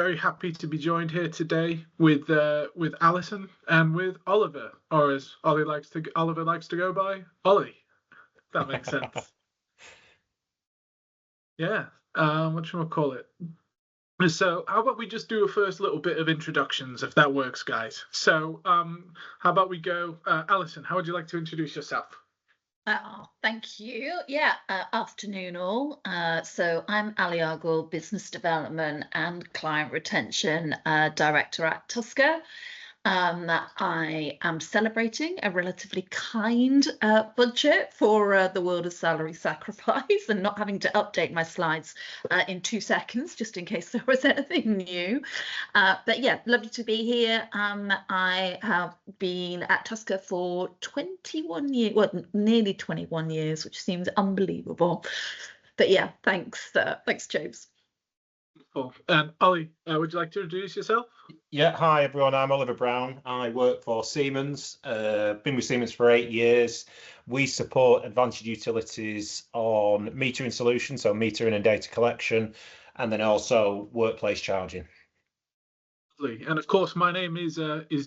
Very happy to be joined here today with Alison and with Oliver, or as Oliver likes to go by, Ollie. If that makes sense. Yeah. What should we call it? So, how about we just do a first little bit of introductions, if that works, guys? So, how about we go, Alison? How would you like to introduce yourself? Oh, thank you. Yeah, afternoon all. So I'm Ali Argall, Business Development and Client Retention Director at Tusker. I am celebrating a relatively kind budget for the world of salary sacrifice and not having to update my slides in 2 seconds, just in case there was anything new. But yeah, lovely to be here. I have been at Tusker for 21 years, well, nearly 21 years, which seems unbelievable. But yeah, thanks, James. Cool. And Ollie, would you like to introduce yourself? Yeah, hi everyone. I'm Oliver Brown. I work for Siemens. Been with Siemens for 8 years. We support Advantage Utilities on metering solutions, so metering and data collection, and then also workplace charging. And of course, my name is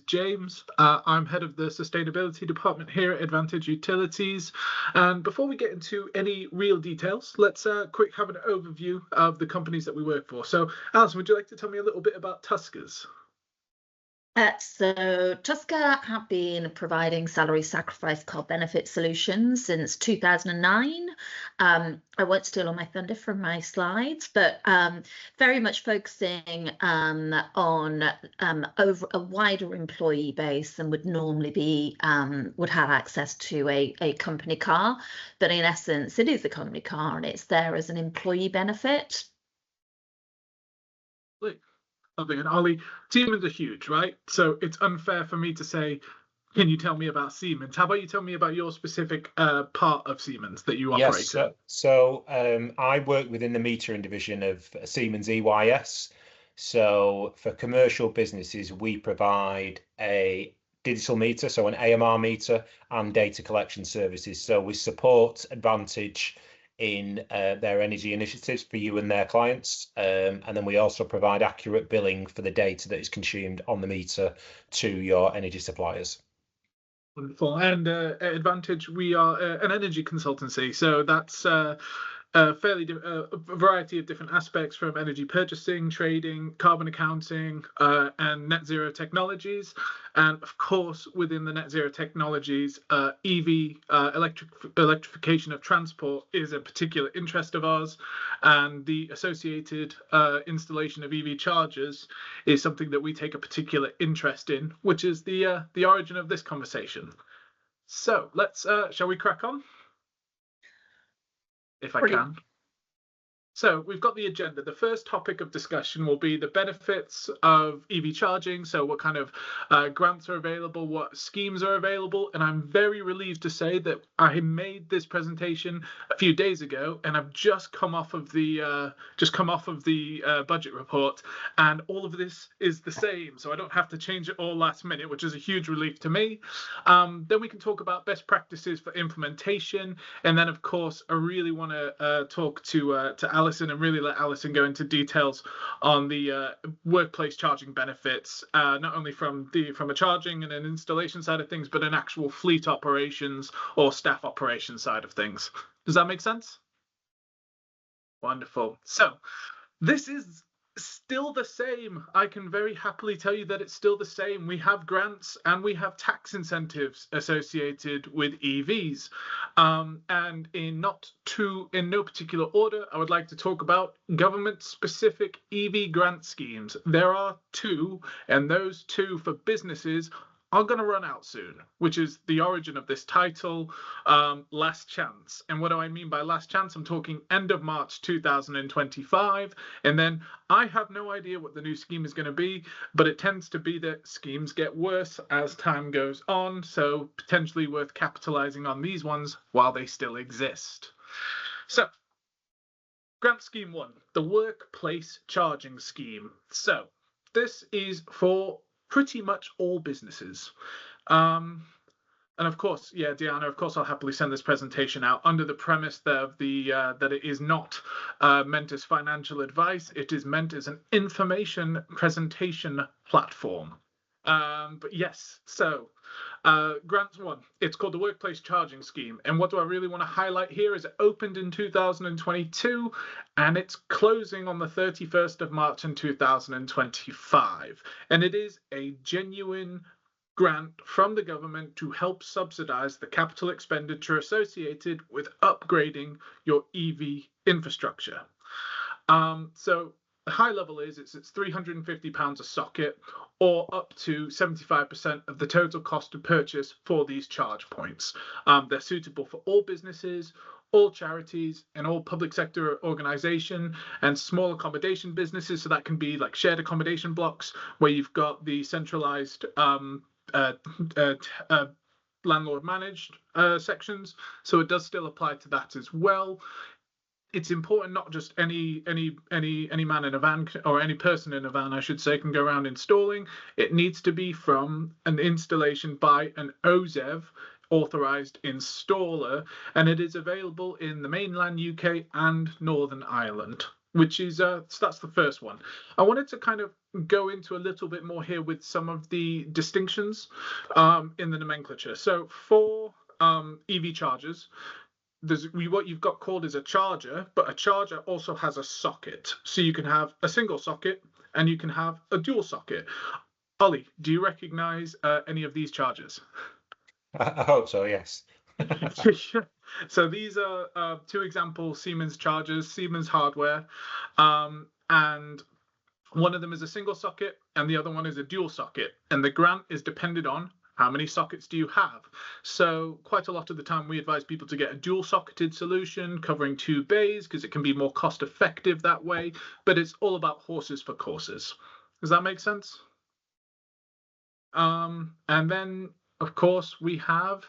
James. I'm head of the sustainability department here at Advantage Utilities. And before we get into any real details, let's quick have an overview of the companies that we work for. So, Alison, would you like to tell me a little bit about Tuskers? So Tusker have been providing salary sacrifice core benefit solutions since 2009. I won't steal all my thunder from my slides, but very much focusing on over a wider employee base than would normally be would have access to a company car. But in essence, it is a company car and it's there as an employee benefit. Something. And Ollie, Siemens are huge, right? So it's unfair for me to say, can you tell me about Siemens? How about you tell me about your specific part of Siemens that you operate in? So I work within the metering division of Siemens EYS. So for commercial businesses, we provide a digital meter, so an AMR meter, and data collection services. So we support Advantage in their energy initiatives for you and their clients. And then we also provide accurate billing for the data that is consumed on the meter to your energy suppliers. Wonderful. And at Advantage, we are an energy consultancy. So that's a variety of different aspects, from energy purchasing, trading, carbon accounting, and net zero technologies. And of course, within the net zero technologies, EV, electrification of transport is a particular interest of ours. And the associated installation of EV chargers is something that we take a particular interest in, which is the origin of this conversation. So let's, shall we crack on? If I can. So we've got the agenda. The first topic of discussion will be the benefits of EV charging. So what kind of grants are available, what schemes are available. And I'm very relieved to say that I made this presentation a few days ago, and I've just come off of the budget report, and all of this is the same. So I don't have to change it all last minute, which is a huge relief to me. Then we can talk about best practices for implementation, and then of course I really want to talk to Alison and really let Alison go into details on the workplace charging benefits, not only from a charging and an installation side of things, but an actual fleet operations or staff operations side of things. Does that make sense? Wonderful. So this is still the same. I can very happily tell you that it's still the same. We have grants and we have tax incentives associated with EVs. And in no particular order, I would like to talk about government-specific EV grant schemes. There are two, and those two for businesses are going to run out soon, which is the origin of this title, Last Chance. And what do I mean by last chance? I'm talking end of March 2025. And then I have no idea what the new scheme is going to be, but it tends to be that schemes get worse as time goes on. So potentially worth capitalizing on these ones while they still exist. So grant scheme one, the workplace charging scheme. So this is for pretty much all businesses. And of course, yeah, Deanna, of course, I'll happily send this presentation out under the premise that that it is not meant as financial advice. It is meant as an information presentation platform. But yes, so grant one, it's called the Workplace Charging Scheme. And what do I really want to highlight here is it opened in 2022 and it's closing on the 31st of March in 2025. And it is a genuine grant from the government to help subsidize the capital expenditure associated with upgrading your EV infrastructure. So the high level is it's £350 a socket, or up to 75% of the total cost of purchase for these charge points. They're suitable for all businesses, all charities, and all public sector organization and small accommodation businesses. So that can be like shared accommodation blocks where you've got the centralized landlord managed sections. So it does still apply to that as well. It's important not just any man in a van, or any person in a van, I should say, can go around installing. It needs to be from an installation by an OZEV authorized installer, and it is available in the mainland UK and Northern Ireland, which is so that's the first one. I wanted to kind of go into a little bit more here with some of the distinctions in the nomenclature. So for EV chargers, there's what you've got called is a charger, but a charger also has a socket. So you can have a single socket and you can have a dual socket. Ollie, do you recognize any of these chargers? I hope so, yes. So these are two example Siemens chargers, Siemens hardware, and one of them is a single socket and the other one is a dual socket. And the grant is dependent on how many sockets do you have. So quite a lot of the time we advise people to get a dual socketed solution covering 2 bays because it can be more cost effective that way, but it's all about horses for courses. Does that make sense? And then, of course, we have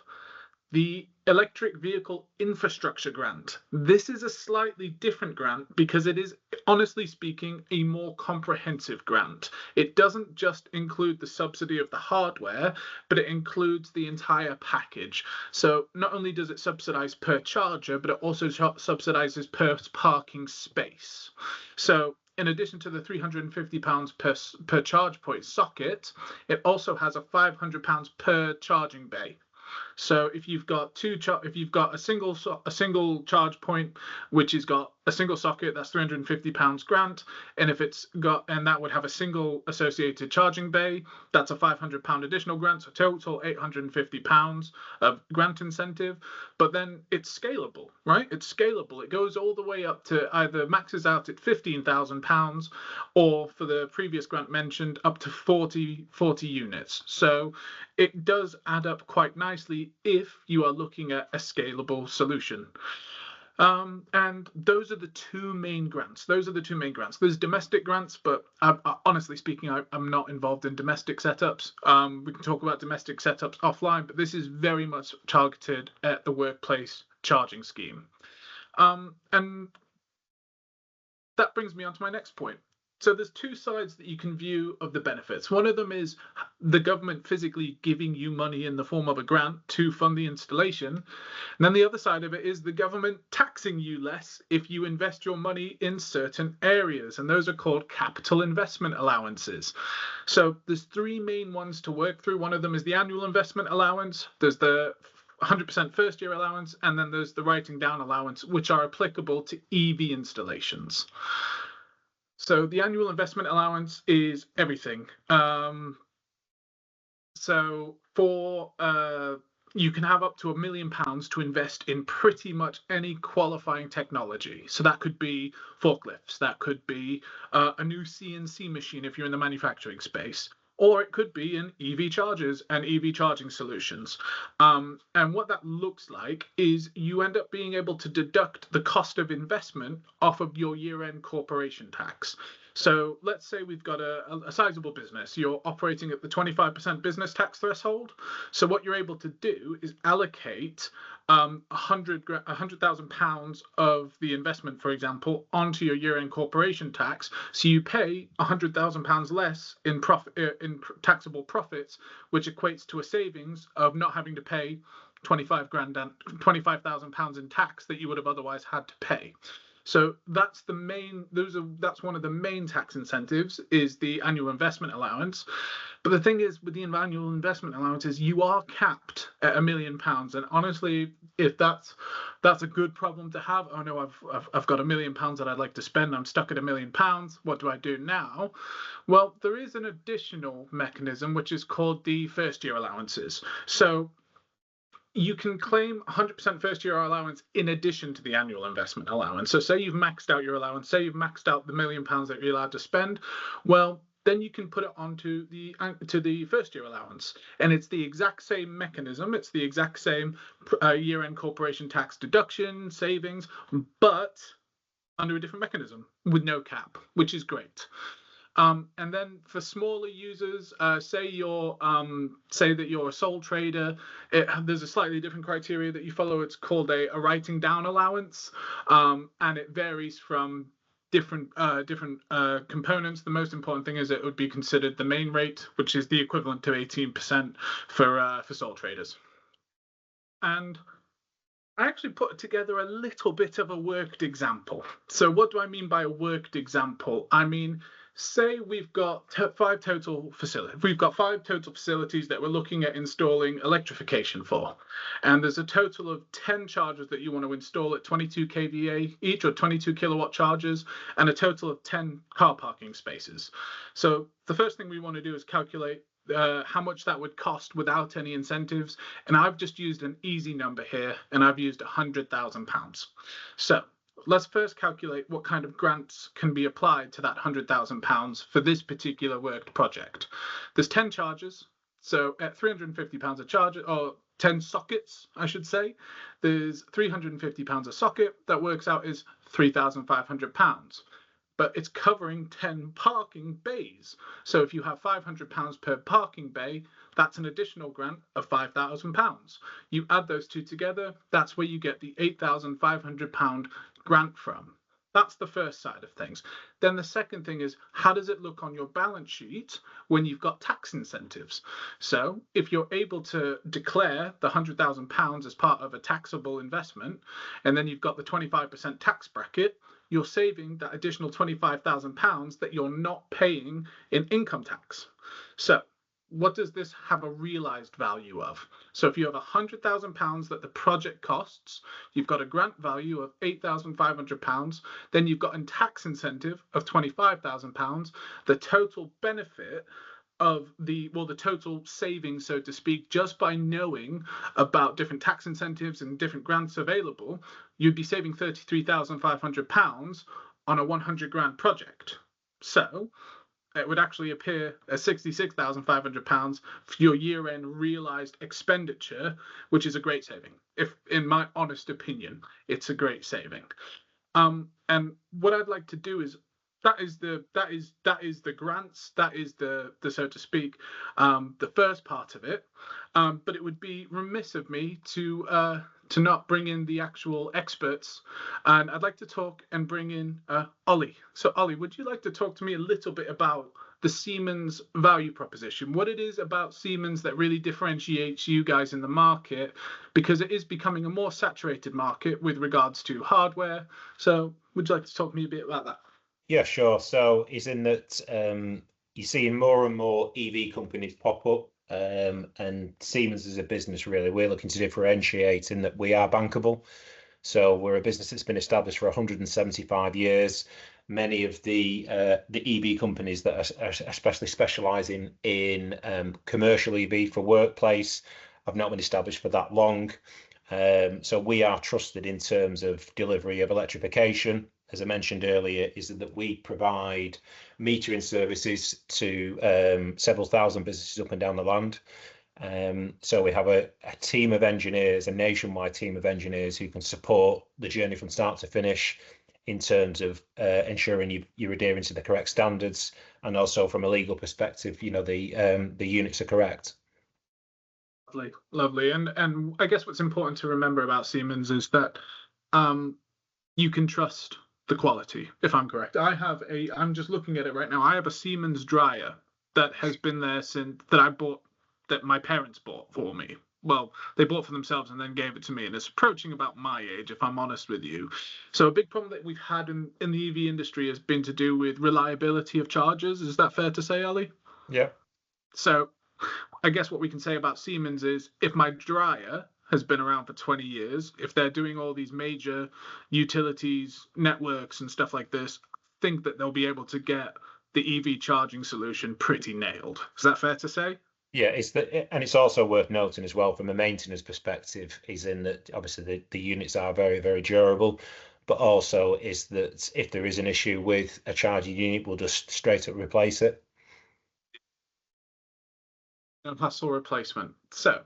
the Electric Vehicle Infrastructure Grant. This is a slightly different grant because it is, honestly speaking, a more comprehensive grant. It doesn't just include the subsidy of the hardware, but it includes the entire package. So not only does it subsidize per charger, but it also subsidizes per parking space. So in addition to the £350 per charge point socket, it also has a £500 per charging bay. So if you've got a single charge point which has got a single socket, that's £350 grant, and that would have a single associated charging bay, that's a £500 additional grant, so total £850 of grant incentive. But then it's scalable, right? It's scalable. It goes all the way up to either maxes out at £15,000, or for the previous grant mentioned, up to 40 units. So it does add up quite nicely if you are looking at a scalable solution. And those are the two main grants. There's domestic grants, but honestly speaking, I'm not involved in domestic setups. We can talk about domestic setups offline, but this is very much targeted at the workplace charging scheme. And that brings me on to my next point. So there's two sides that you can view of the benefits. One of them is the government physically giving you money in the form of a grant to fund the installation. And then the other side of it is the government taxing you less if you invest your money in certain areas. And those are called capital investment allowances. So there's 3 main ones to work through. One of them is the annual investment allowance. There's the 100% first year allowance. And then there's the writing down allowance, which are applicable to EV installations. So the annual investment allowance is everything. So for you can have up to £1 million to invest in pretty much any qualifying technology. So that could be forklifts, that could be a new CNC machine if you're in the manufacturing space, or it could be in EV chargers and EV charging solutions. And what that looks like is you end up being able to deduct the cost of investment off of your year-end corporation tax. So let's say we've got a sizable business. You're operating at the 25% business tax threshold. So what you're able to do is allocate £100,000 of the investment, for example, onto your year-end corporation tax. So you pay £100,000 less in taxable profits, which equates to a savings of not having to pay £25,000 in tax that you would have otherwise had to pay. So that's one of the main tax incentives, is the annual investment allowance. But the thing is, with the annual investment allowances, you are capped at £1 million. And honestly, if that's a good problem to have, oh no, I've got £1 million that I'd like to spend, I'm stuck at £1 million. What do I do now? Well, there is an additional mechanism which is called the first year allowances. So you can claim 100% first year allowance in addition to the annual investment allowance. So say you've maxed out your allowance, say you've maxed out the £1 million that you're allowed to spend, well, then you can put it onto the first year allowance. And it's the exact same mechanism. It's the exact same year-end corporation tax deduction, savings, but under a different mechanism with no cap, which is great. And then for smaller users, say that you're a sole trader, there's a slightly different criteria that you follow. It's called a writing down allowance, and it varies from different components. The most important thing is it would be considered the main rate, which is the equivalent to 18% for sole traders. And I actually put together a little bit of a worked example. So what do I mean by a worked example? I mean, say we've got five total facilities that we're looking at installing electrification for, and there's a total of 10 chargers that you want to install at 22 kVA each, or 22 kilowatt chargers, and a total of 10 car parking spaces. So the first thing we want to do is calculate how much that would cost without any incentives, and I've just used an easy number here, and I've used £100,000. So let's first calculate what kind of grants can be applied to that £100,000 for this particular worked project. There's 10 chargers, so at £350 a charger, or 10 sockets, I should say, there's £350 a socket. That works out as £3,500. But it's covering 10 parking bays. So if you have £500 per parking bay, that's an additional grant of £5,000. You add those two together, that's where you get the £8,500 grant from. That's the first side of things. Then the second thing is, how does it look on your balance sheet when you've got tax incentives? So if you're able to declare the £100,000 as part of a taxable investment, and then you've got the 25% tax bracket, you're saving that additional £25,000 that you're not paying in income tax. So what does this have a realized value of? So if you have £100,000 that the project costs, you've got a grant value of £8,500, then you've got a tax incentive of £25,000. The total benefit of the total savings, so to speak, just by knowing about different tax incentives and different grants available, you'd be saving £33,500 on a 100 grand project. So it would actually appear as £66,500 for your year-end realised expenditure, which is a great saving. If, in my honest opinion, it's a great saving. And what I'd like to do is, that is the grants, that is the so to speak, the first part of it. But it would be remiss of me to not bring in the actual experts, and I'd like to talk and bring in Ollie. So Ollie, would you like to talk to me a little bit about the Siemens value proposition, what it is about Siemens that really differentiates you guys in the market, because it is becoming a more saturated market with regards to hardware. So would you like to talk to me a bit about that? Yeah, sure. So is in that you're seeing more and more EV companies pop up, and Siemens as a business, really, we're looking to differentiate in that we are bankable. So we're a business that's been established for 175 years. Many of the EV companies that are especially specialising in commercial EV for workplace have not been established for that long. So we are trusted in terms of delivery of electrification. As I mentioned earlier, is that we provide metering services to several thousand businesses up and down the land. So we have a team of engineers, a nationwide team of engineers who can support the journey from start to finish in terms of ensuring you're adhering to the correct standards, and also from a legal perspective, the units are correct. Lovely. And I guess what's important to remember about Siemens is that you can trust the quality, if I'm correct. I'm just looking at it right now. I have a Siemens dryer that has been there since that my parents bought for me. Well, they bought for themselves and then gave it to me, and it's approaching about my age, if I'm honest with you. So a big problem that we've had in the EV industry has been to do with reliability of chargers. Is that fair to say, Ali? Yeah. So I guess what we can say about Siemens is, if my dryer has been around for 20 years, if they're doing all these major utilities, networks and stuff like this, think that they'll be able to get the EV charging solution pretty nailed. Is that fair to say? Yeah, and it's also worth noting as well from a maintenance perspective, is in that obviously the units are very, very durable, but also is that if there is an issue with a charging unit, we'll just straight up replace it. No hassle replacement. So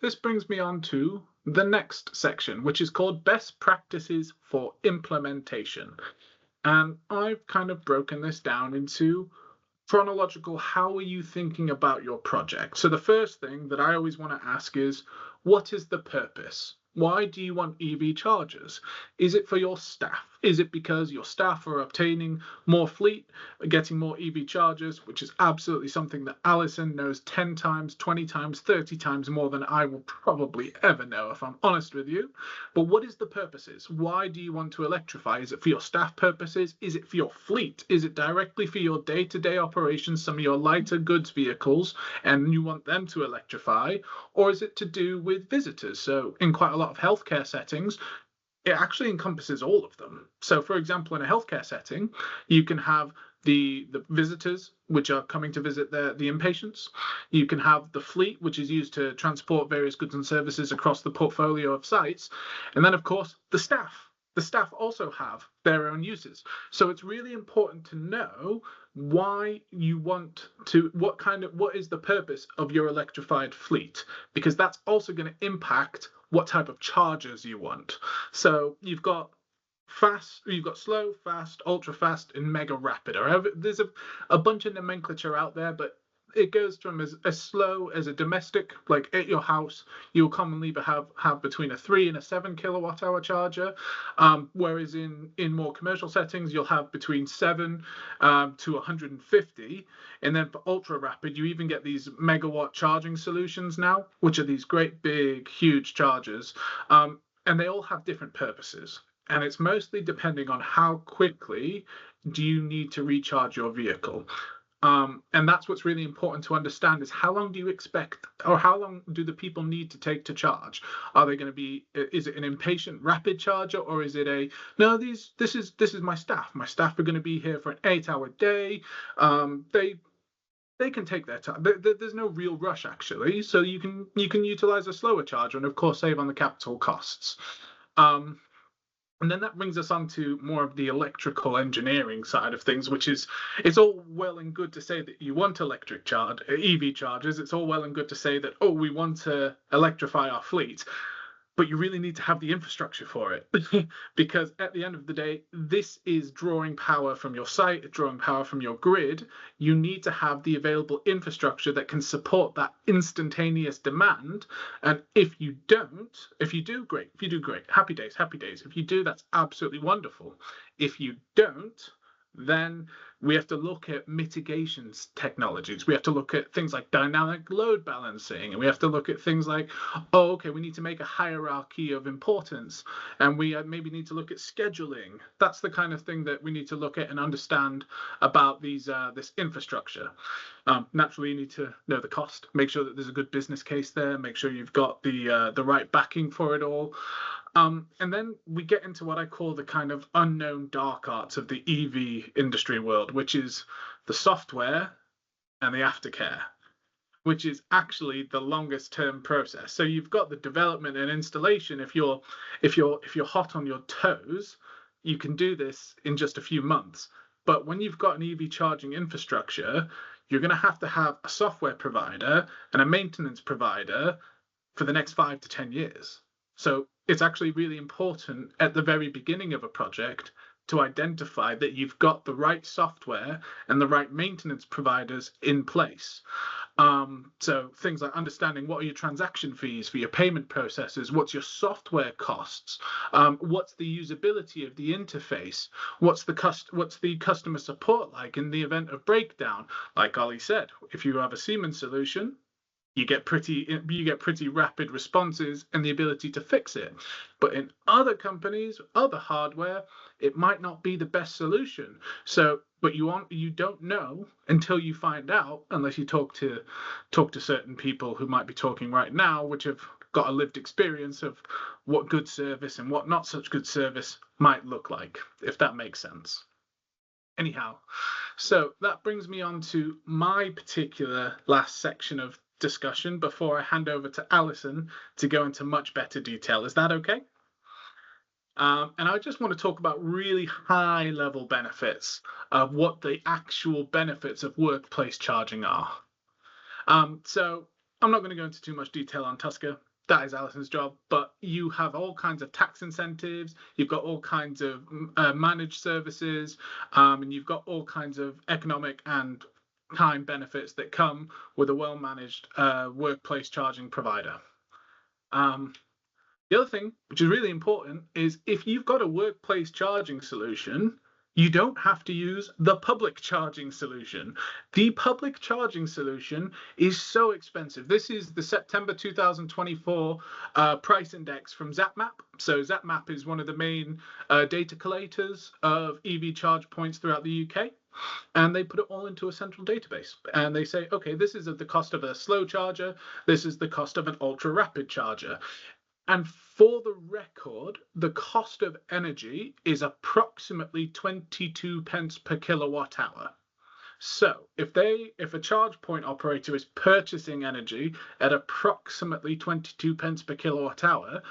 this brings me on to the next section, which is called Best Practices for Implementation. And I've kind of broken this down into chronological, how are you thinking about your project? So the first thing that I always want to ask is, what is the purpose? Why do you want EV chargers? Is it for your staff? Is it because your staff are obtaining more fleet, getting more EV chargers, which is absolutely something that Alison knows 10 times, 20 times, 30 times more than I will probably ever know, if I'm honest with you. But what is the purposes? Why do you want to electrify? Is it for your staff purposes? Is it for your fleet? Is it directly for your day-to-day operations, some of your lighter goods vehicles, and you want them to electrify? Or is it to do with visitors? So in quite a lot of healthcare settings, it actually encompasses all of them. So, for example, in a healthcare setting, you can have the visitors, which are coming to visit the inpatients. You can have the fleet, which is used to transport various goods and services across the portfolio of sites. And then, of course, the staff. The staff also have their own uses. So it's really important to know why you want to, what is the purpose of your electrified fleet? Because that's also going to impact what type of chargers you want. So you've got slow, fast, ultra fast, and mega rapid. There's a bunch of nomenclature out there, but it goes from as slow as a domestic, like at your house, you'll commonly have between a 3 and a 7 kilowatt hour charger, whereas in more commercial settings, you'll have between 7 to 150. And then for ultra rapid, you even get these megawatt charging solutions now, which are these great big, huge chargers. And they all have different purposes. And it's mostly depending on how quickly do you need to recharge your vehicle. And that's what's really important to understand, is how long do you expect, or how long do the people need to take to charge? Are they going to be, is it an impatient rapid charger, or is it this is my staff. My staff are going to be here for an 8-hour day. They can take their time. There's no real rush, actually. So you can utilize a slower charger and, of course, save on the capital costs. And then that brings us on to more of the electrical engineering side of things, which is, it's all well and good to say that you want EV chargers. It's all well and good to say that, oh, we want to electrify our fleet. But you really need to have the infrastructure for it. Because at the end of the day, this is drawing power from your site, drawing power from your grid. You need to have the available infrastructure that can support that instantaneous demand. And if you do, great. If you do, great. Happy days, happy days. If you do, that's absolutely wonderful. If you don't, then we have to look at mitigations technologies. We have to look at things like dynamic load balancing, and we have to look at things like, oh, okay, we need to make a hierarchy of importance, and we maybe need to look at scheduling. That's the kind of thing that we need to look at and understand about this infrastructure. Naturally, you need to know the cost, make sure that there's a good business case there, make sure you've got the right backing for it all. And then we get into what I call the kind of unknown dark arts of the EV industry world, which is the software and the aftercare, which is actually the longest term process. So you've got the development and installation. If you're hot on your toes, you can do this in just a few months. But when you've got an EV charging infrastructure, you're going to have a software provider and a maintenance provider for the next 5 to 10 years. So it's actually really important at the very beginning of a project to identify that you've got the right software and the right maintenance providers in place. So things like understanding what are your transaction fees for your payment processes, what's your software costs, what's the usability of the interface, what's the customer support like in the event of breakdown. Like Ollie said, if you have a Siemens solution, you get pretty rapid responses and the ability to fix it. But in other companies, other hardware, it might not be the best solution. So, but you don't know until you find out, unless you talk to certain people who might be talking right now, which have got a lived experience of what good service and what not such good service might look like, if that makes sense. Anyhow, so that brings me on to my particular last section of discussion before I hand over to Alison to go into much better detail. Is that okay? And I just want to talk about really high level benefits of what the actual benefits of workplace charging are. So I'm not going to go into too much detail on Tusker. That is Alison's job, but you have all kinds of tax incentives, you've got all kinds of managed services, and you've got all kinds of economic and time benefits that come with a well-managed workplace charging provider. The other thing, which is really important, is if you've got a workplace charging solution, you don't have to use the public charging solution. The public charging solution is so expensive. This is the September 2024 price index from ZapMap. So ZapMap is one of the main data collators of EV charge points throughout the UK. And they put it all into a central database. And they say, okay, this is the cost of a slow charger. This is the cost of an ultra rapid charger. And for the record, the cost of energy is approximately 22 pence per kilowatt hour. So if a charge point operator is purchasing energy at approximately 22 pence per kilowatt hour,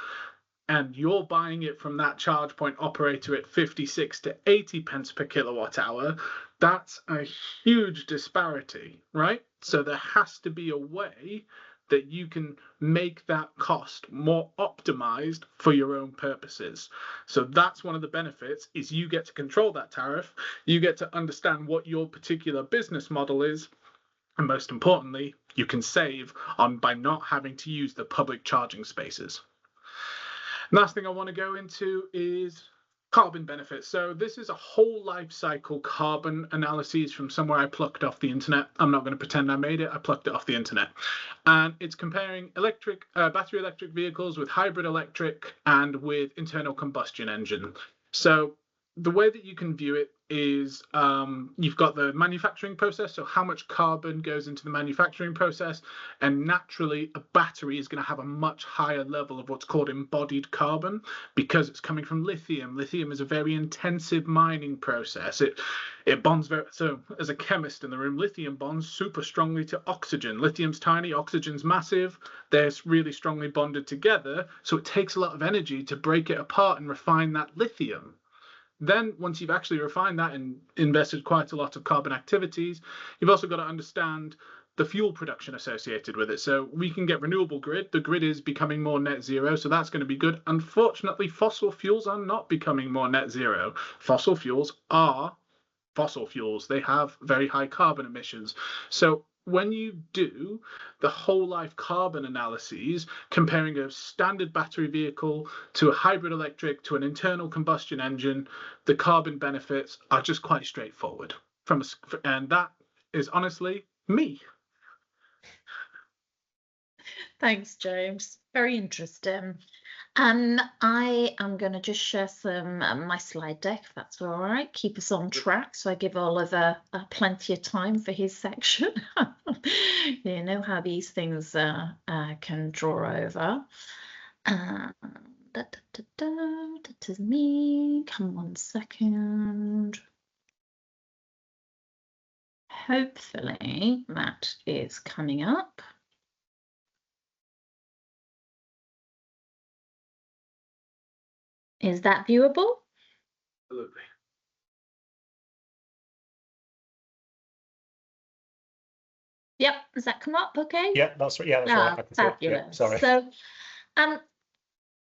and you're buying it from that charge point operator at 56 to 80 pence per kilowatt hour, that's a huge disparity, right? So there has to be a way that you can make that cost more optimized for your own purposes. So that's one of the benefits, is you get to control that tariff, you get to understand what your particular business model is, and most importantly, you can save on by not having to use the public charging spaces. Last thing I want to go into is carbon benefits. So this is a whole life cycle carbon analysis from somewhere I plucked off the internet. I'm not going to pretend I made it. I plucked it off the internet. And it's comparing battery electric vehicles with hybrid electric and with internal combustion engine. So the way that you can view it is you've got the manufacturing process, so how much carbon goes into the manufacturing process, and naturally a battery is going to have a much higher level of what's called embodied carbon because it's coming from lithium. Lithium is a very intensive mining process. It bonds so as a chemist in the room, lithium bonds super strongly to oxygen. Lithium's tiny, oxygen's massive. They're really strongly bonded together, so it takes a lot of energy to break it apart and refine that lithium. Then once you've actually refined that and invested quite a lot of carbon activities, you've also got to understand the fuel production associated with it. So we can get renewable grid. The grid is becoming more net zero, so that's going to be good. Unfortunately, fossil fuels are not becoming more net zero. Fossil fuels are fossil fuels. They have very high carbon emissions. So when you do the whole life carbon analyses, comparing a standard battery vehicle to a hybrid electric to an internal combustion engine, the carbon benefits are just quite straightforward. And that is honestly me. Thanks, James. Very interesting. And I am going to just share some my slide deck, if that's all right. Keep us on track, so I give Oliver plenty of time for his section. You know how these things can draw over. That is me. Come 1 second. Hopefully that is coming up. Is that viewable? Absolutely. Yep. Does that come up okay? Yeah, that's right. Yeah, that's right. I can Fabulous. see it. Yeah, sorry. So,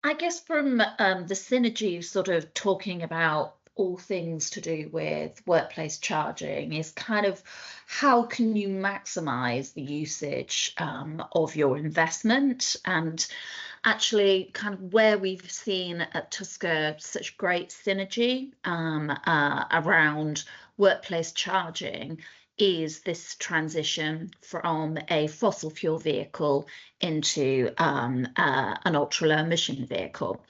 I guess from the synergy, sort of talking about all things to do with workplace charging is kind of how can you maximize the usage of your investment, and actually kind of where we've seen at Tusker such great synergy around workplace charging is this transition from a fossil fuel vehicle into an ultra low emission vehicle.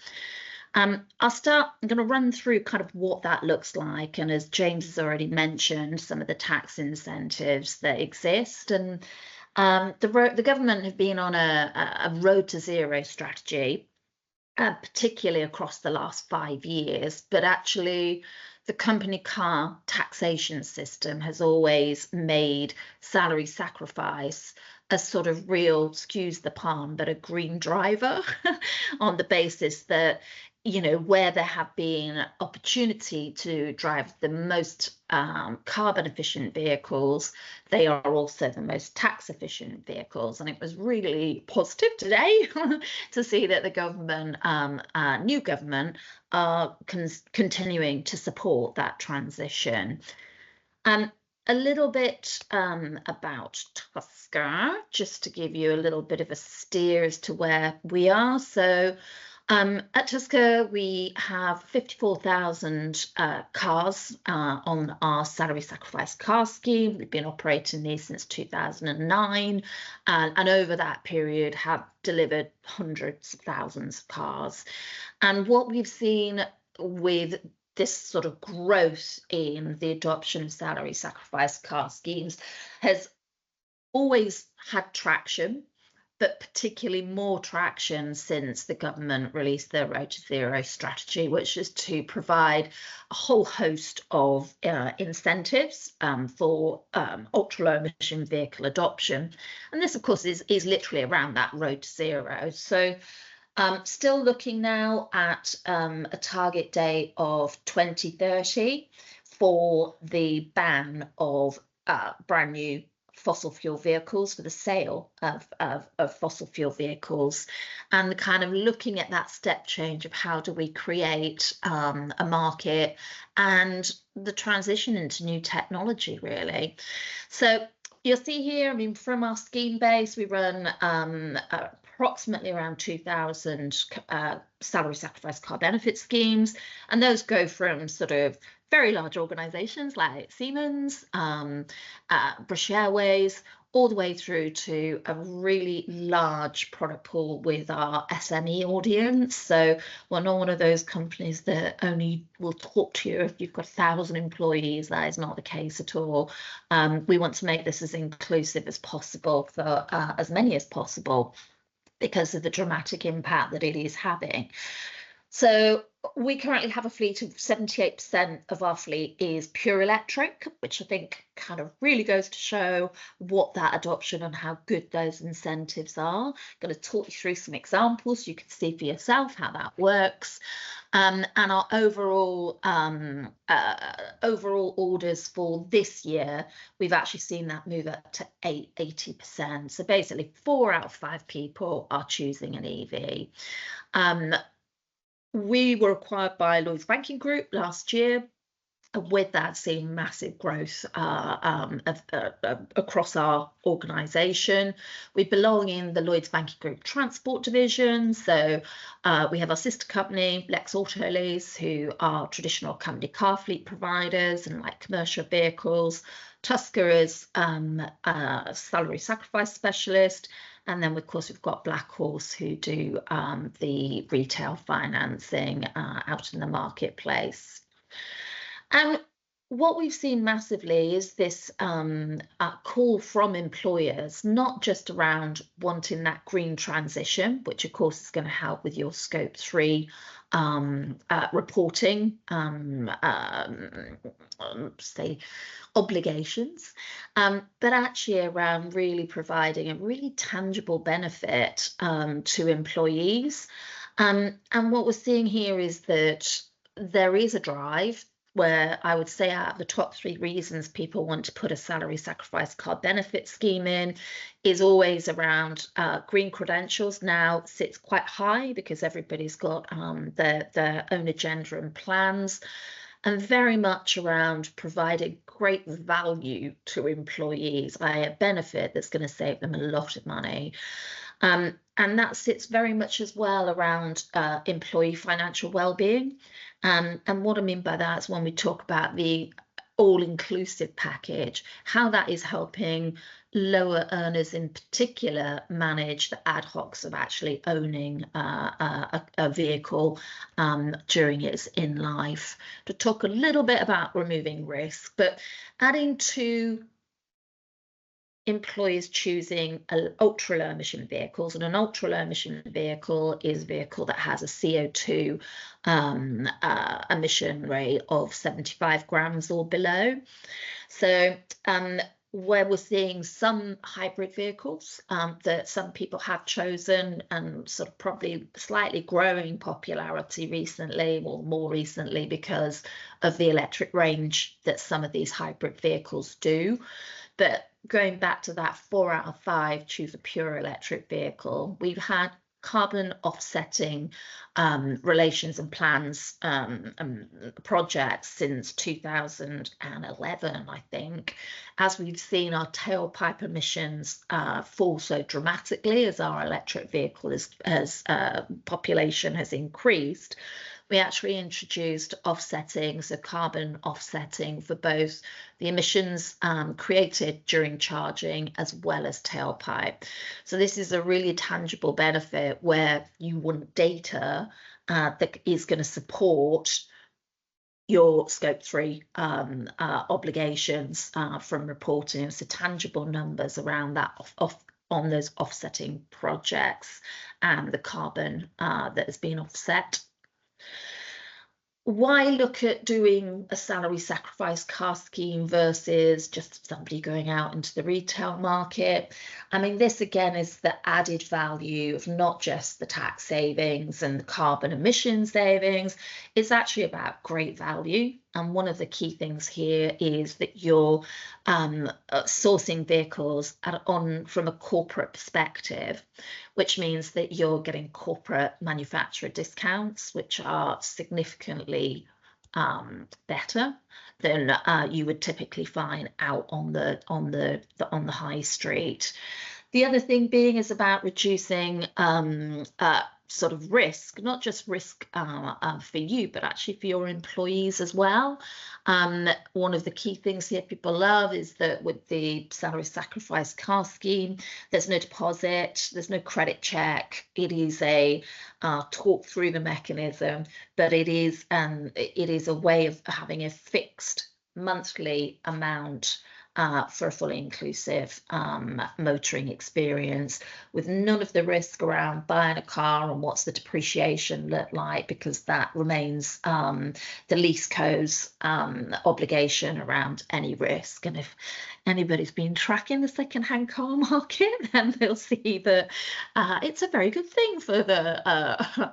I'm going to run through kind of what that looks like. And as James has already mentioned, some of the tax incentives that exist. And the government have been on a road to zero strategy, particularly across the last 5 years. But actually, the company car taxation system has always made salary sacrifice a sort of real, excuse the pun, but a green driver on the basis that, you know, where there have been opportunity to drive the most carbon efficient vehicles, they are also the most tax efficient vehicles. And it was really positive today to see that the government, new government, are continuing to support that transition. A little bit about Tusker, just to give you a little bit of a steer as to where we are. So at Tusker, we have 54,000 cars on our salary sacrifice car scheme. We've been operating these since 2009, and over that period have delivered hundreds of thousands of cars. And what we've seen with this sort of growth in the adoption of salary sacrifice car schemes has always had traction, but particularly more traction since the government released their Road to Zero strategy, which is to provide a whole host of incentives for ultra low emission vehicle adoption. And this, of course, is literally around that Road to Zero. So still looking now at a target date of 2030 for the ban of brand new fossil fuel vehicles, for the sale of fossil fuel vehicles, and the kind of looking at that step change of how do we create a market and the transition into new technology, really. So you'll see here, I mean, from our scheme base, we run approximately around 2,000 salary sacrifice car benefit schemes, and those go from sort of very large organizations like Siemens, British Airways, all the way through to a really large product pool with our SME audience. So we're not one of those companies that only will talk to you if you've got 1,000 employees. That is not the case at all. We want to make this as inclusive as possible for as many as possible, because of the dramatic impact that it is having. So we currently have a fleet of 78% of our fleet is pure electric, which I think kind of really goes to show what that adoption and how good those incentives are. I'm going to talk you through some examples so you can see for yourself how that works. And our overall orders for this year, we've actually seen that move up to 80%. So basically 4 out of 5 people are choosing an EV. We were acquired by Lloyds Banking Group last year. With that, seeing massive growth across our organisation. We belong in the Lloyds Banking Group Transport Division. So we have our sister company, Lex Autolease, who are traditional company car fleet providers and like commercial vehicles. Tusker is a salary sacrifice specialist. And then, of course, we've got Black Horse, who do the retail financing out in the marketplace. And what we've seen massively is this call from employers, not just around wanting that green transition, which of course is going to help with your scope 3 reporting, say, obligations, but actually around really providing a really tangible benefit to employees. And what we're seeing here is that there is a drive where I would say out of the top 3 reasons people want to put a salary sacrifice car benefit scheme in is always around green credentials. Now sits quite high because everybody's got their own agenda and plans. and very much around providing great value to employees, a benefit that's going to save them a lot of money. And that sits very much as well around employee financial well-being. And what I mean by that is when we talk about the all-inclusive package, how that is helping lower earners in particular manage the ad hocs of actually owning a vehicle during its in life. To talk a little bit about removing risk, but adding to employers choosing ultra low emission vehicles, and an ultra low emission vehicle is a vehicle that has a CO2 emission rate of 75 grams or below. So where we're seeing some hybrid vehicles that some people have chosen and sort of probably slightly growing popularity recently, or more recently, because of the electric range that some of these hybrid vehicles do. But going back to that 4 out of 5 choose a pure electric vehicle, we've had carbon offsetting relations and plans projects since 2011, I think, as we've seen our tailpipe emissions fall so dramatically as our electric vehicle population has increased. We actually introduced offsetting, so carbon offsetting for both the emissions created during charging as well as tailpipe. So this is a really tangible benefit where you want data that is going to support your scope 3 obligations from reporting. So tangible numbers around that on those offsetting projects and the carbon that has been offset. Why look at doing a salary sacrifice car scheme versus just somebody going out into the retail market? I mean, this again is the added value of not just the tax savings and the carbon emission savings. It's actually about great value. And one of the key things here is that you're sourcing vehicles from a corporate perspective, which means that you're getting corporate manufacturer discounts, which are significantly better than you would typically find out on the high street. The other thing being is about reducing sort of risk, not just risk for you, but actually for your employees as well. One of the key things here people love is that with the salary sacrifice car scheme, there's no deposit, there's no credit check. It is a talk through the mechanism, but it is a way of having a fixed monthly amount for a fully inclusive motoring experience, with none of the risk around buying a car and what's the depreciation look like, because that remains the lease co's obligation around any risk. And if anybody's been tracking the second-hand car market, then they'll see that it's a very good thing for the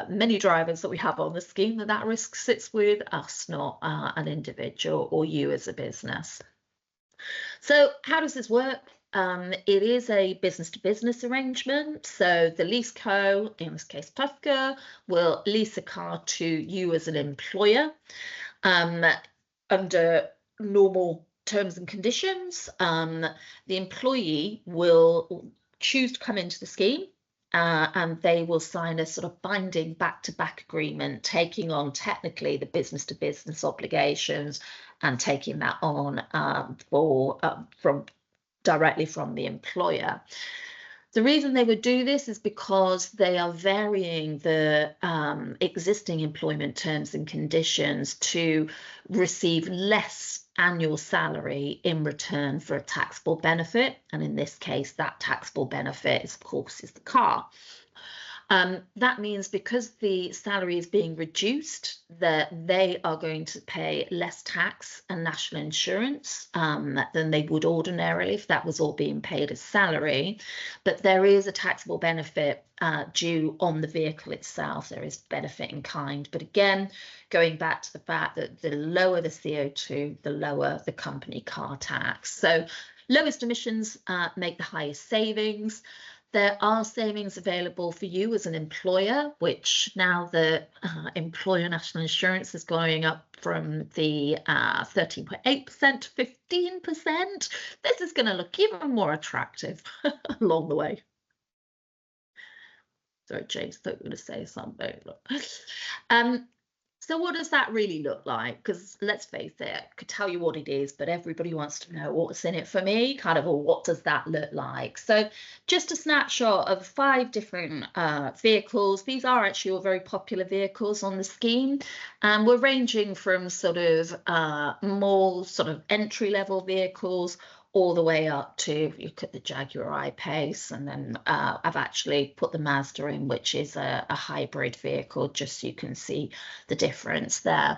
many drivers that we have on the scheme, that risk sits with us, not an individual or you as a business. So how does this work? It is a business-to-business arrangement. So the lease co, in this case Tusker, will lease a car to you as an employer under normal terms and conditions. The employee will choose to come into the scheme, and they will sign a sort of binding back-to-back agreement, taking on technically the business-to-business obligations and taking that on directly from the employer. The reason they would do this is because they are varying the existing employment terms and conditions to receive less annual salary in return for a taxable benefit. And in this case, that taxable benefit, of course, is the car. That means because the salary is being reduced, that they are going to pay less tax and national insurance than they would ordinarily if that was all being paid as salary. But there is a taxable benefit due on the vehicle itself. There is benefit in kind. But again, going back to the fact that the lower the CO2, the lower the company car tax. So lowest emissions make the highest savings. There are savings available for you as an employer, which now the employer national insurance is going up from the 13.8% to 15%. This is going to look even more attractive along the way. Sorry, James, thought you were going to say something. So what does that really look like? Because let's face it, I could tell you what it is, but everybody wants to know what's in it for me, kind of, or what does that look like? So just a snapshot of 5 different vehicles. These are actually all very popular vehicles on the scheme. And we're ranging from sort of more sort of entry-level vehicles all the way up to, you look at the Jaguar I-Pace, and then I've actually put the Mazda in, which is a hybrid vehicle, just so you can see the difference there.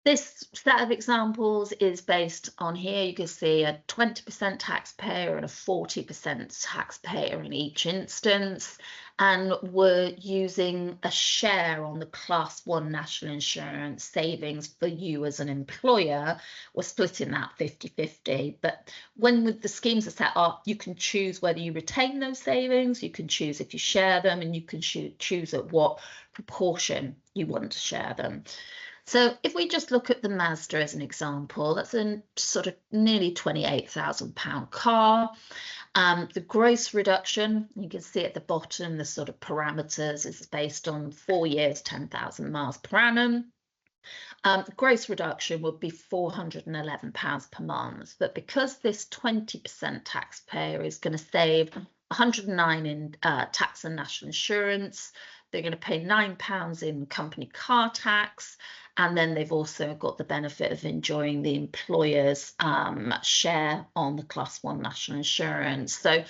This set of examples is based on here. You can see a 20% taxpayer and a 40% taxpayer in each instance. And we're using a share on the Class 1 national insurance savings for you as an employer. We're splitting that 50-50. But when the schemes are set up, you can choose whether you retain those savings, you can choose if you share them, and you can choose at what proportion you want to share them. So if we just look at the Mazda as an example, that's a sort of nearly £28,000 car. The gross reduction, you can see at the bottom, the sort of parameters is based on 4 years, 10,000 miles per annum. The gross reduction would be £411 per month. But because this 20% taxpayer is going to save £109 in tax and national insurance, they're going to pay £9 in company car tax, and then they've also got the benefit of enjoying the employer's share on the Class 1 national insurance. So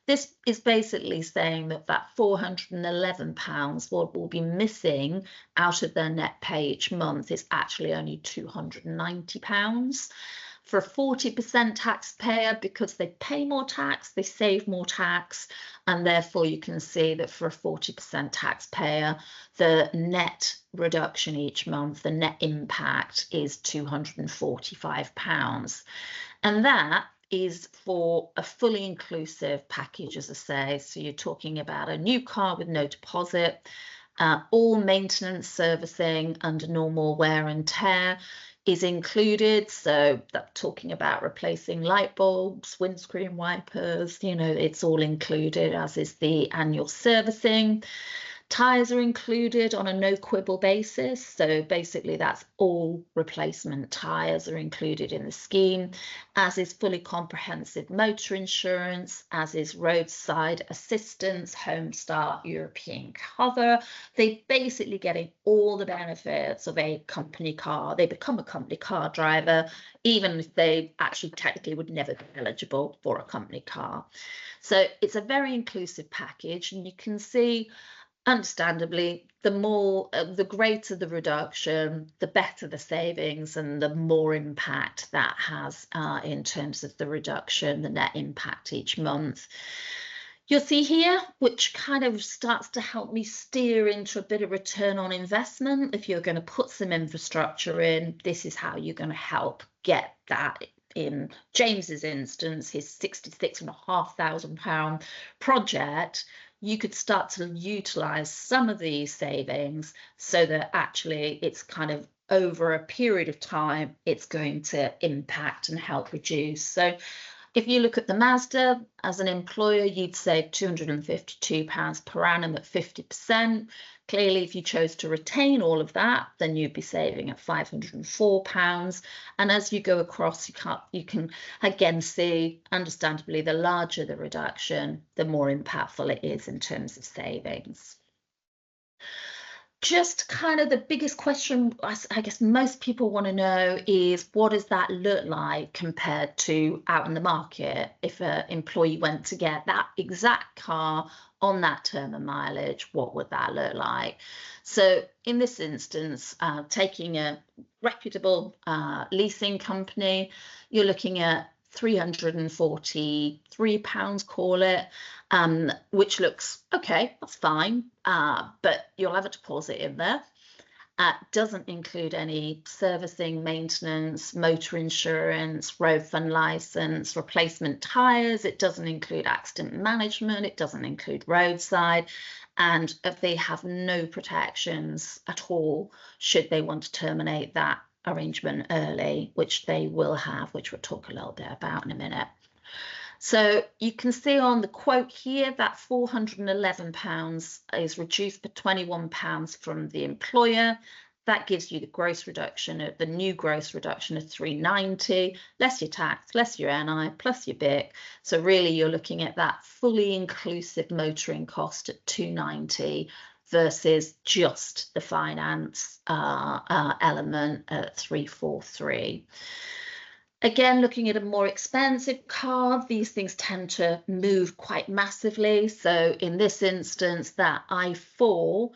this is basically saying that that £411 what will be missing out of their net pay each month is actually only £290. For a 40% taxpayer, because they pay more tax, they save more tax, and therefore you can see that for a 40% taxpayer, the net reduction each month, the net impact is £245. And that is for a fully inclusive package, as I say. So you're talking about a new car with no deposit, all maintenance servicing under normal wear and tear is included. So that's talking about replacing light bulbs, windscreen wipers, you know, it's all included, as is the annual servicing. Tyres are included on a no quibble basis. So basically that's all replacement tyres are included in the scheme, as is fully comprehensive motor insurance, as is roadside assistance, home start, European cover. They basically getting all the benefits of a company car. They become a company car driver, even if they actually technically would never be eligible for a company car. So it's a very inclusive package, and you can see, understandably, the greater the reduction, the better the savings, and the more impact that has in terms of the reduction, the net impact each month. You'll see here, which kind of starts to help me steer into a bit of return on investment. If you're going to put some infrastructure in, this is how you're going to help get that. In James's instance, his £66,500 project, you could start to utilize some of these savings so that actually it's kind of over a period of time, it's going to impact and help reduce. So if you look at the Mazda as an employer, you'd save £252 per annum at 50%. Clearly, if you chose to retain all of that, then you'd be saving at £504. And as you go across, you can again see, understandably, the larger the reduction, the more impactful it is in terms of savings. Just kind of the biggest question I guess most people want to know is, what does that look like compared to out in the market? If an employee went to get that exact car on that term of mileage, what would that look like? So in this instance, taking a reputable leasing company, you're looking at £343, call it, which looks okay, that's fine, but you'll have a deposit in there. Doesn't include any servicing, maintenance, motor insurance, road fund license, replacement tyres. It doesn't include accident management. It doesn't include roadside. And they have no protections at all should they want to terminate that arrangement early, which they will have, which we'll talk a little bit about in a minute. So you can see on the quote here that £411 is reduced for £21 from the employer. That gives you the gross reduction, the new gross reduction of £390, less your tax, less your NI, plus your BIC. So really you're looking at that fully inclusive motoring cost at £290 versus just the finance element at £343. Again, looking at a more expensive car, these things tend to move quite massively. So in this instance, that i4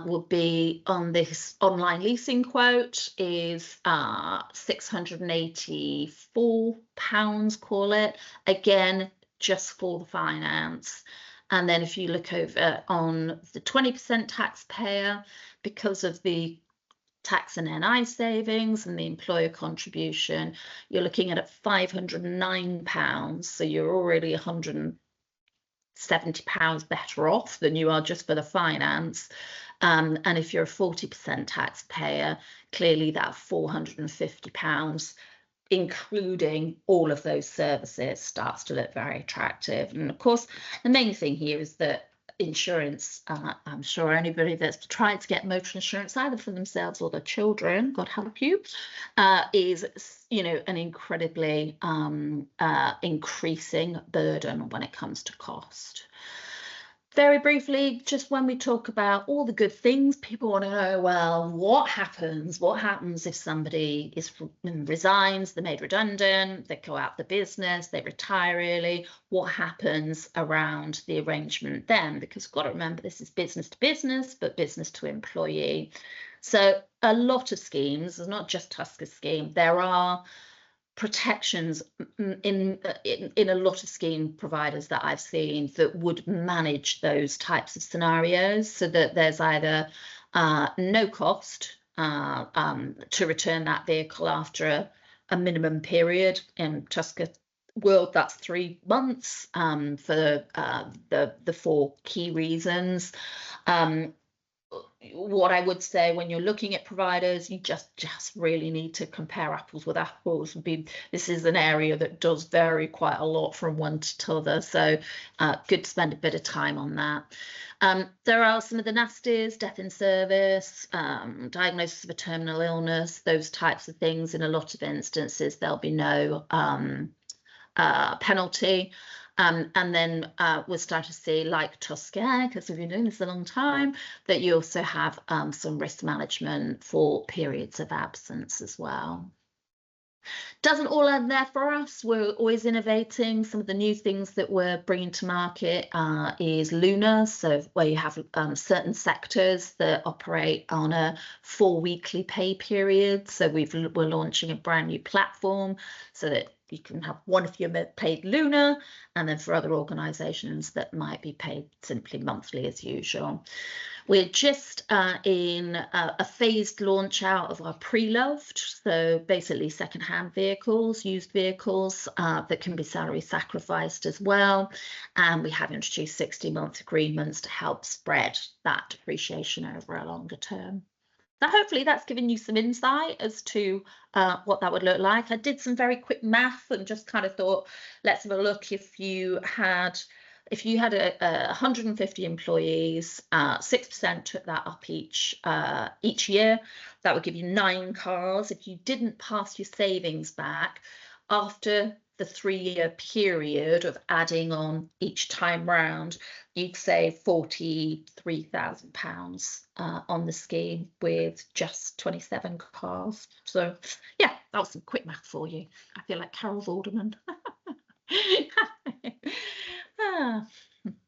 will be on this online leasing quote is £684, call it. Again, just for the finance. And then if you look over on the 20% taxpayer, because of the tax and NI savings and the employer contribution, you're looking at £509. So you're already £170 better off than you are just for the finance. And if you're a 40% taxpayer, clearly that £450, including all of those services, starts to look very attractive. And of course, the main thing here is that insurance, I'm sure anybody that's tried to get motor insurance either for themselves or their children, God help you, is, you know, an incredibly increasing burden when it comes to cost. Very briefly, just when we talk about all the good things, people want to know, well, what happens? What happens if somebody resigns, they're made redundant, they go out the business, they retire early? What happens around the arrangement then? Because you've got to remember, this is business to business, but business to employee. So a lot of schemes, there's not just Tusker's scheme, there are protections in a lot of scheme providers that I've seen that would manage those types of scenarios, so that there's either no cost to return that vehicle after a minimum period. In Tusker world, that's 3 months for the 4 key reasons. What I would say, when you're looking at providers, you just really need to compare apples with apples. This is an area that does vary quite a lot from one to other, so good to spend a bit of time on that. There are some of the nasties, death in service, diagnosis of a terminal illness, those types of things. In a lot of instances, there'll be no penalty. And then we'll start to see, like Tusker, because we've been doing this a long time, that you also have some risk management for periods of absence as well. Doesn't all end there for us. We're always innovating. Some of the new things that we're bringing to market is Lunar, so where you have certain sectors that operate on a 4 weekly pay period. So we're launching a brand new platform so that you can have one if you're paid Lunar, and then for other organisations that might be paid simply monthly as usual. We're just in a phased launch out of our pre-loved, so basically second-hand vehicles, used vehicles that can be salary sacrificed as well. And we have introduced 60-month agreements to help spread that depreciation over a longer term. So hopefully that's given you some insight as to what that would look like. I did some very quick math and just kind of thought, let's have a look. If you had 150 employees, 6% took that up each year. That would give you 9 cars. If you didn't pass your savings back after the 3-year period of adding on each time round, you'd save £43,000 on the scheme with just 27 cars. So yeah, that was some quick math for you. I feel like Carol Vorderman.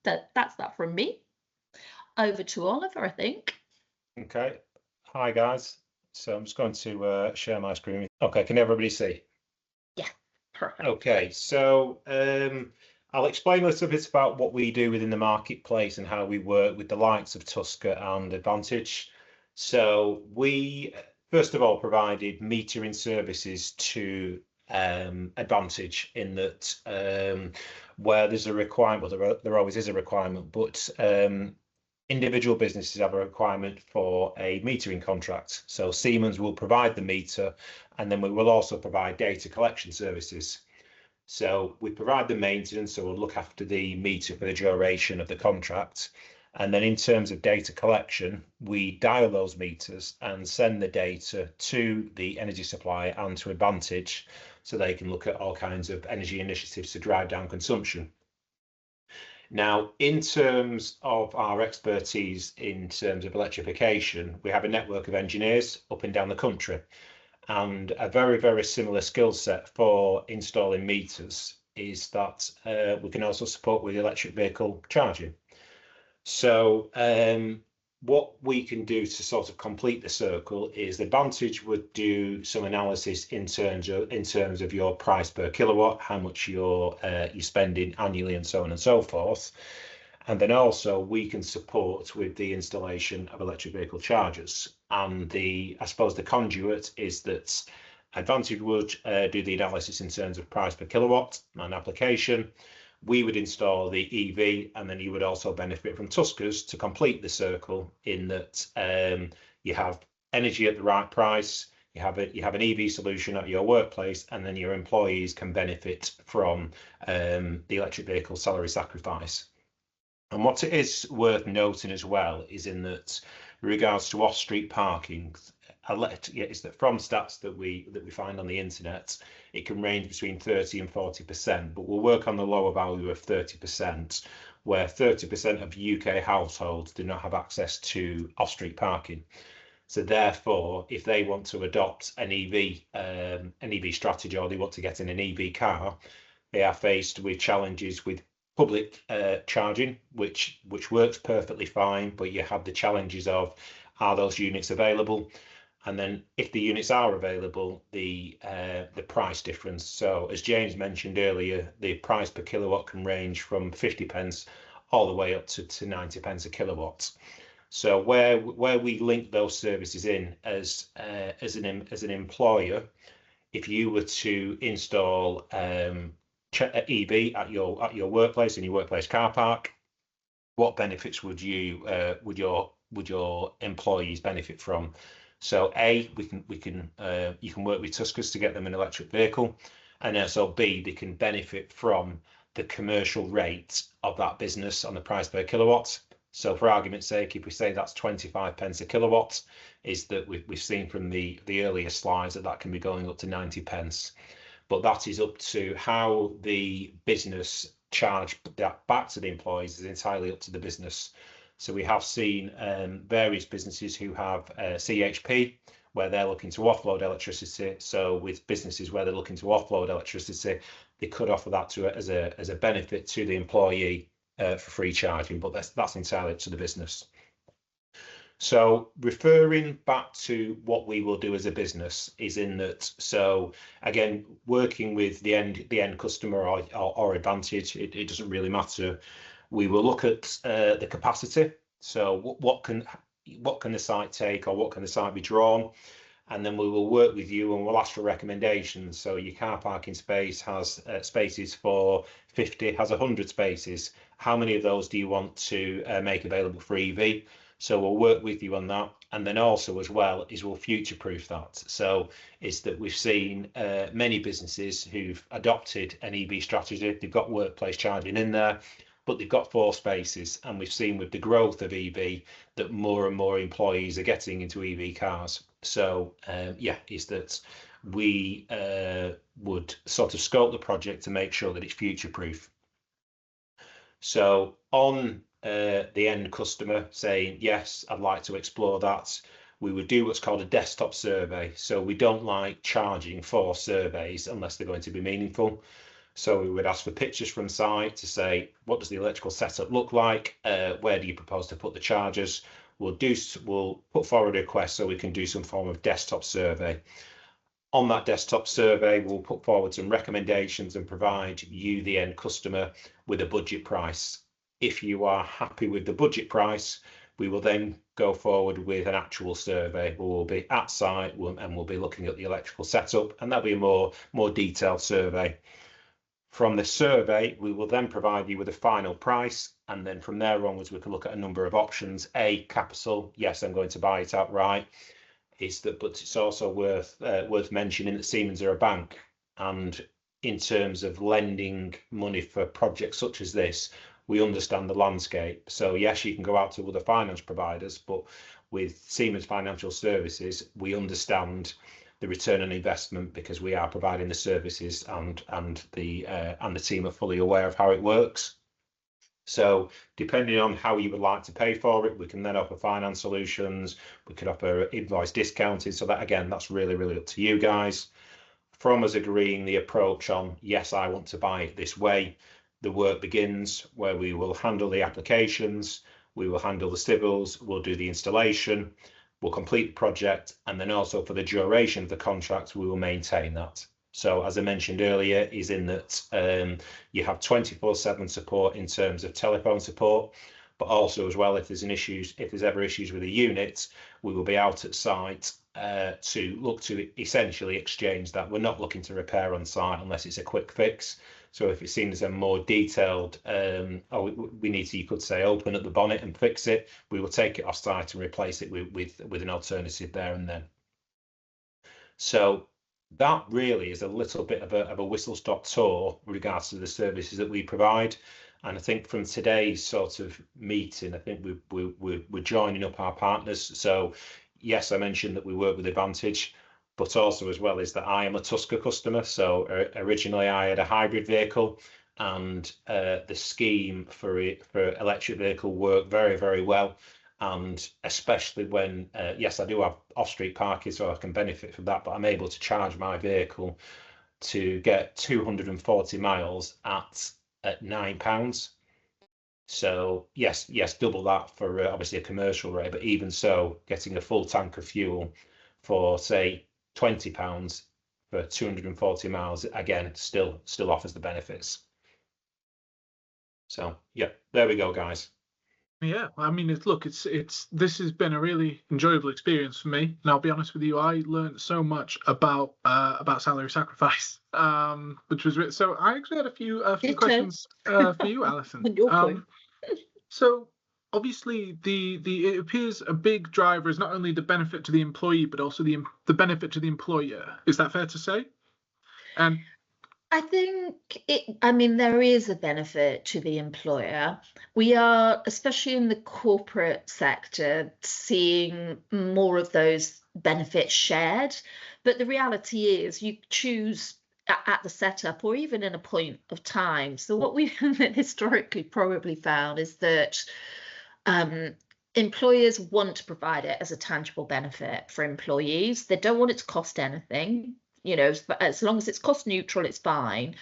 That's that from me. Over to Oliver, I think. Okay. Hi guys. So I'm just going to share my screen. Okay, can everybody see? Yeah, perfect. Okay, so I'll explain a little bit about what we do within the marketplace and how we work with the likes of Tusker and Advantage. So we, first of all, provided metering services to Advantage, in that where there's a requirement, well, there always is a requirement, but individual businesses have a requirement for a metering contract. So Siemens will provide the meter, and then we will also provide data collection services. So we provide the maintenance, so we'll look after the meter for the duration of the contract. And then in terms of data collection, we dial those meters and send the data to the energy supplier and to Advantage, so they can look at all kinds of energy initiatives to drive down consumption. Now, in terms of our expertise in terms of electrification, we have a network of engineers up and down the country, and a very, very similar skill set for installing meters is that we can also support with electric vehicle charging. So what we can do to sort of complete the circle is the Advantage would do some analysis in terms of your price per kilowatt, how much you're spending annually, and so on and so forth. And then also we can support with the installation of electric vehicle chargers. And I suppose the conduit is that Advantage would do the analysis in terms of price per kilowatt and application. We would install the EV, and then you would also benefit from Tuskers to complete the circle, in that you have energy at the right price, you have an EV solution at your workplace, and then your employees can benefit from the electric vehicle salary sacrifice. And what it is worth noting as well is in that, in regards to off-street parking, is that from stats that we find on the internet, it can range between 30 and 40%, but we'll work on the lower value of 30%, where 30% of UK households do not have access to off-street parking. So therefore, if they want to adopt an EV strategy, or they want to get in an EV car, they are faced with challenges with public charging, which works perfectly fine, but you have the challenges of, are those units available? And then if the units are available, the price difference. So as James mentioned earlier, the price per kilowatt can range from 50 pence all the way up to 90 pence a kilowatt. So where we link those services in as an employer, if you were to install EV at your workplace, in your workplace car park, what benefits would your employees benefit from? So A, you can work with Tuskers to get them an electric vehicle, and also B, they can benefit from the commercial rate of that business on the price per kilowatt. So for argument's sake, if we say that's 25 pence a kilowatt, is that we've seen from the earlier slides that can be going up to 90 pence. But that is up to how the business charge that back to the employees, is entirely up to the business. So we have seen various businesses who have CHP, where they're looking to offload electricity. So with businesses where they're looking to offload electricity, they could offer that as a benefit to the employee for free charging, but that's entirely up to the business. So referring back to what we will do as a business is in that, so again, working with the end customer or Advantage, it doesn't really matter. We will look at the capacity. So what can the site take, or what can the site be drawn? And then we will work with you and we'll ask for recommendations. So your car parking space has spaces for 50, has 100 spaces. How many of those do you want to make available for EV? So we'll work with you on that. And then also as well is we'll future-proof that. So it's that we've seen many businesses who've adopted an EV strategy. They've got workplace charging in there, but they've got 4 spaces. And we've seen with the growth of EV that more and more employees are getting into EV cars. So is that we would sort of scope the project to make sure that it's future-proof. So on the end customer saying, yes, I'd like to explore that, we would do what's called a desktop survey. So we don't like charging for surveys unless they're going to be meaningful. So we would ask for pictures from site to say, what does the electrical setup look like? Where do you propose to put the chargers? We'll put forward a request so we can do some form of desktop survey. On that desktop survey, we'll put forward some recommendations and provide you, the end customer, with a budget price. If you are happy with the budget price, We will then go forward with an actual survey. We will be at site and we'll be looking at the electrical setup, and that'll be a more detailed survey. From the survey, we will then provide you with a final price, and then from there onwards, we can look at a number of options. Capital, yes, I'm going to buy it outright. But it's also worth mentioning that Siemens are a bank, and in terms of lending money for projects such as this, we understand the landscape. So yes, you can go out to other finance providers, but with Siemens Financial Services, we understand the return on investment because we are providing the services, and the team are fully aware of how it works. So depending on how you would like to pay for it, we can then offer finance solutions. We could offer invoice discounted. So that, again, that's really, really up to you guys. From us agreeing the approach on, yes, I want to buy it this way, the work begins where we will handle the applications, we will handle the civils, we'll do the installation, we'll complete the project, and then also for the duration of the contract, we will maintain that. So as I mentioned earlier, is in that you have 24/7 support in terms of telephone support, but also as well, if there's ever issues with the unit, we will be out at site to look to essentially exchange that. We're not looking to repair on site unless it's a quick fix. So if it's seen as a more detailed, we need to, you could say, open up the bonnet and fix it, we will take it off site and replace it with an alternative there and then. So that really is a little bit of a whistle-stop tour with regards to the services that we provide. And I think from today's sort of meeting, I think we're joining up our partners. So yes, I mentioned that we work with Advantage, but also as well is that I am a Tusker customer. So originally I had a hybrid vehicle, and the scheme for electric vehicle worked very, very well. And especially when, yes, I do have off-street parking, so I can benefit from that, but I'm able to charge my vehicle to get 240 miles at £9. So yes, double that for obviously a commercial rate, but even so, getting a full tank of fuel for say £20 for 240 miles, again, still offers the benefits. So yeah, there we go, guys. Yeah, I mean, this has been a really enjoyable experience for me, and I'll be honest with you, I learned so much about salary sacrifice, which was so. I actually had a few questions for you, Alison. So obviously, it appears a big driver is not only the benefit to the employee, but also the benefit to the employer. Is that fair to say? And I think there is a benefit to the employer. We are, especially in the corporate sector, seeing more of those benefits shared. But the reality is you choose at the setup or even in a point of time. So what we've historically probably found is that employers want to provide it as a tangible benefit for employees. They don't want it to cost anything. As long as it's cost neutral, it's fine.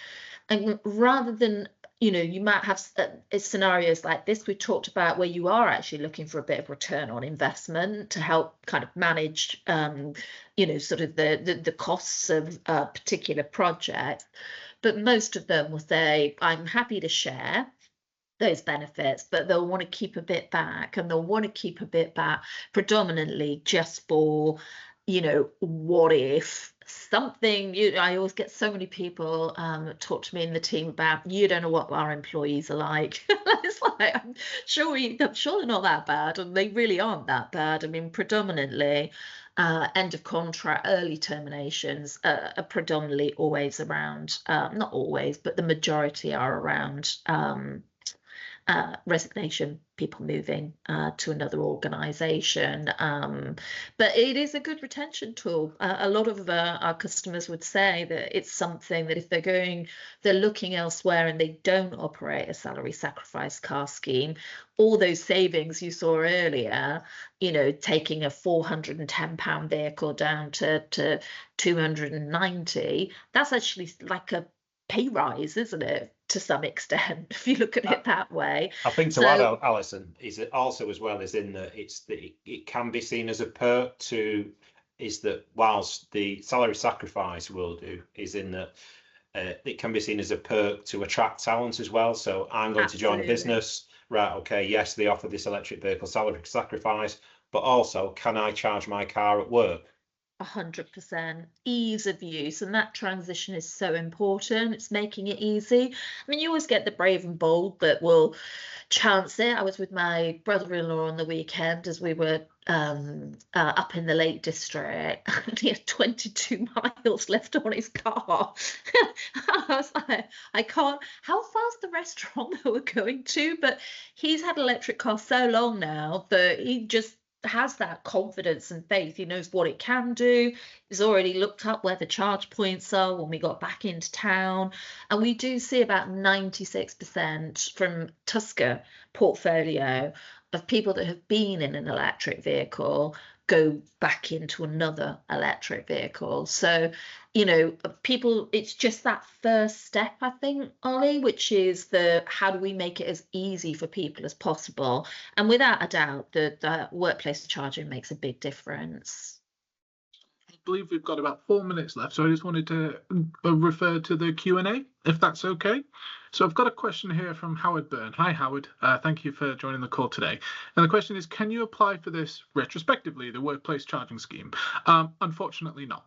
And rather than, you might have scenarios like this we talked about where you are actually looking for a bit of return on investment to help kind of manage, sort of the costs of a particular project. But most of them will say, I'm happy to share those benefits, but they'll want to keep a bit back, and they'll want to keep a bit back predominantly just for, what if something, I always get so many people talk to me in the team about, you don't know what our employees are like. It's like, I'm sure they're not that bad, and they really aren't that bad. I mean, predominantly end of contract, early terminations are predominantly always around, not always, but the majority are around resignation, people moving to another organisation. But it is a good retention tool. A lot of our customers would say that it's something that if they're looking elsewhere and they don't operate a salary sacrifice car scheme, all those savings you saw earlier, taking a £410 vehicle down to 290, that's actually like a pay rise, isn't it, to some extent, if you look at it that way. I think to add, Alison, is it also as well as in that it can be seen as a perk to, is that whilst the salary sacrifice will do, is in that it can be seen as a perk to attract talent as well. So I'm going to join a business, right, okay, yes, they offer this electric vehicle salary sacrifice, but also, can I charge my car at work? 100% ease of use, and that transition is so important. It's making it easy. I mean, you always get the brave and bold that will chance it. I was with my brother-in-law on the weekend as we were up in the Lake District, and he had 22 miles left on his car. I was like, I can't. How far's the restaurant that we're going to? But he's had an electric car so long now that he just has that confidence and faith. He knows what it can do. He's already looked up where the charge points are when we got back into town. And we do see about 96% from Tusker portfolio of people that have been in an electric vehicle go back into another electric vehicle. So, you know, people, it's just that first step, I think, Ollie, which is the how do we make it as easy for people as possible? And without a doubt, the workplace charging makes a big difference. I believe we've got about 4 minutes left, so I just wanted to refer to the Q&A, if that's okay. So I've got a question here from Howard Byrne. Hi, Howard. Thank you for joining the call today. And the question is, can you apply for this retrospectively, the workplace charging scheme? Unfortunately not.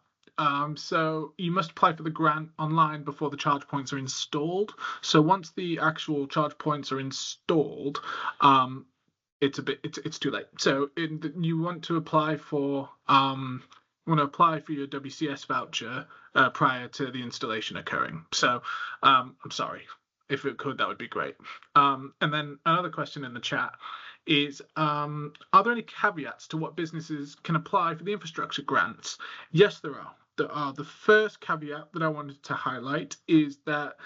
So you must apply for the grant online before the charge points are installed. So once the actual charge points are installed, it's too late. So you want to apply for your WCS voucher prior to the installation occurring. So I'm sorry. If it could, that would be great. And then another question in the chat is, are there any caveats to what businesses can apply for the infrastructure grants? Yes, there are. The first caveat that I wanted to highlight is that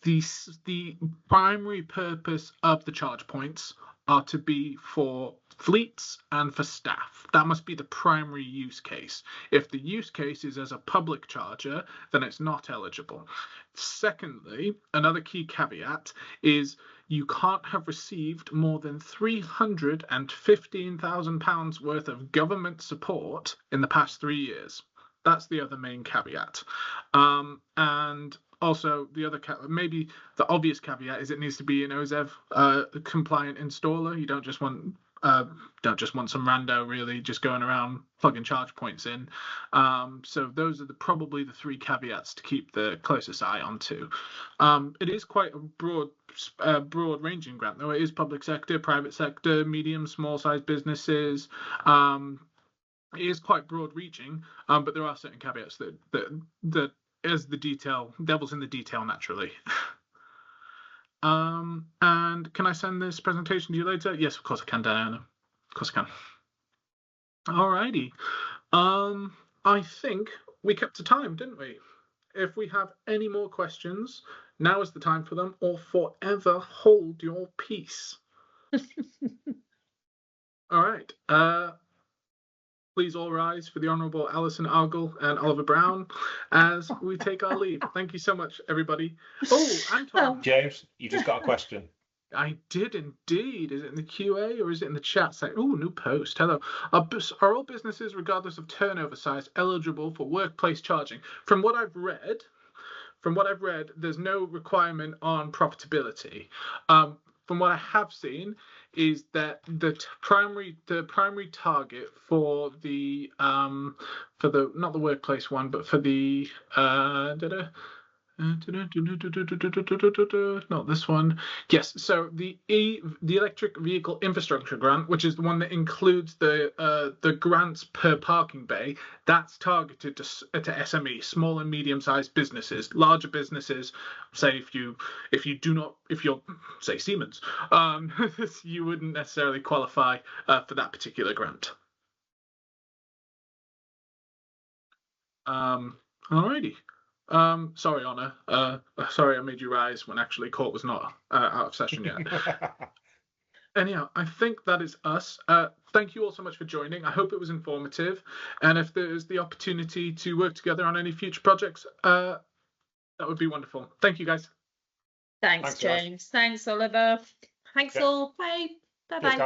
the primary purpose of the charge points are to be for fleets and for staff. That must be the primary use case. If the use case is as a public charger, then it's not eligible. Secondly, another key caveat is you can't have received more than £315,000 worth of government support in the past 3 years. That's the other main caveat. And also, the other maybe the obvious caveat is it needs to be an OZEV compliant installer. You don't just want some rando really just going around plugging charge points in. So those are probably the three caveats to keep the closest eye onto. It is quite a broad ranging grant, though. It is public sector, private sector, medium, small size businesses. It is quite broad reaching, but there are certain caveats that is the devil's in the detail naturally. And can I send this presentation to you later? Yes, of course I can, Diana. Of course I can. Alrighty. I think we kept to time, didn't we? If we have any more questions, now is the time for them, or forever hold your peace. All right. Please all rise for the Honourable Alison Argall and Oliver Brown as we take our leave. Thank you so much, everybody. Oh, Anton. James, you just got a question. I did indeed. Is it in the QA or is it in the chat section? Oh, new post. Hello. Are all businesses, regardless of turnover size, eligible for workplace charging? From what I've read, there's no requirement on profitability. From what I have seen is that the primary target for the not the workplace one, but for the not this one. Yes, so the electric vehicle infrastructure grant, which is the one that includes the grants per parking bay, that's targeted to SME, small and medium-sized businesses. Larger businesses, say if you're say Siemens, you wouldn't necessarily qualify for that particular grant. Alrighty. Sorry, Honor. Sorry I made you rise when actually court was not out of session yet. Anyhow, I think that is us. Thank you all so much for joining. I hope it was informative. And if there's the opportunity to work together on any future projects, that would be wonderful. Thank you, guys. Thanks, James. Thanks, Oliver. Thanks all. Bye. Bye-bye.